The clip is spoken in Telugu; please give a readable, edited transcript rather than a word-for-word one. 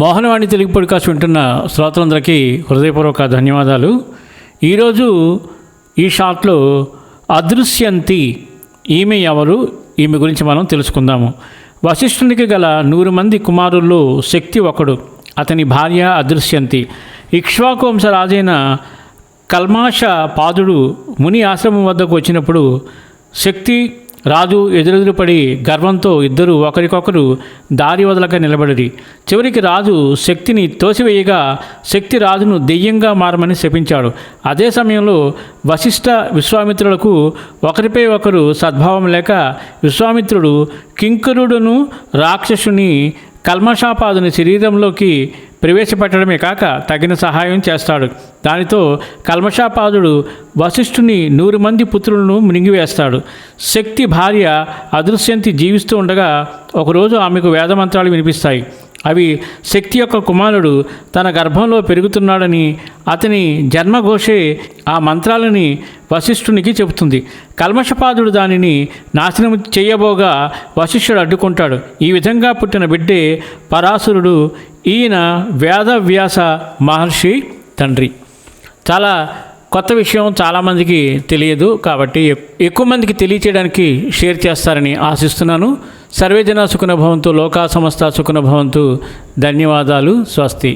మోహనవాణి తెలుగు పాడ్కాస్ట్ వింటున్న శ్రోతలందరికీ హృదయపూర్వక ధన్యవాదాలు. ఈరోజు ఈ షాట్లో అదృశ్యంతి ఈమె ఎవరు, ఈమె గురించి మనం తెలుసుకుందాము. వశిష్ఠునికి గల 100 మంది కుమారుల్లో శక్తి ఒకడు. అతని భార్య అదృశ్యంతి. ఇక్ష్వాకు వంశ రాజైన కల్మాష పాదుడు ముని ఆశ్రమం వద్దకు వచ్చినప్పుడు శక్తి రాజు ఎదురెదురుపడి గర్వంతో ఇద్దరు ఒకరికొకరు దారి వదలక నిలబడిరి. చివరికి రాజు శక్తిని తోసివేయగా శక్తి రాజును దెయ్యంగా మారమని శపించాడు. అదే సమయంలో వశిష్ఠ విశ్వామిత్రులకు ఒకరిపై ఒకరు సద్భావం లేక విశ్వామిత్రుడు కింకరుడును రాక్షసుని కల్మషాపాదుని శరీరంలోకి ప్రవేశపెట్టడమే కాక తగిన సహాయం చేస్తాడు. దానితో కల్మషాపాదుడు వశిష్ఠుని 100 మంది పుత్రులను మృంగివేస్తాడు. శక్తి భార్య అదృశ్యంతి జీవిస్తూ ఉండగా ఒకరోజు ఆమెకు వేదమంత్రాలు వినిపిస్తాయి. అవి శక్తి యొక్క కుమారుడు తన గర్భంలో పెరుగుతున్నాడని, అతని జన్మఘోషే ఆ మంత్రాలని వశిష్ఠునికి చెబుతుంది. కల్మషపాదుడు దానిని నాశనం చేయబోగా వశిష్ఠుడు అడ్డుకుంటాడు. ఈ విధంగా పుట్టిన బిడ్డే పరాశరుడు. ఈయన వేదవ్యాస మహర్షి తండ్రి. చాలా కొత్త విషయం, చాలామందికి తెలియదు కాబట్టి ఎక్కువ మందికి తెలియచేయడానికి షేర్ చేస్తారని ఆశిస్తున్నాను. సర్వే జన సుఖినో భవంతు, లోకా సమస్త సుఖినో భవంతు. ధన్యవాదాలు. స్వస్తి.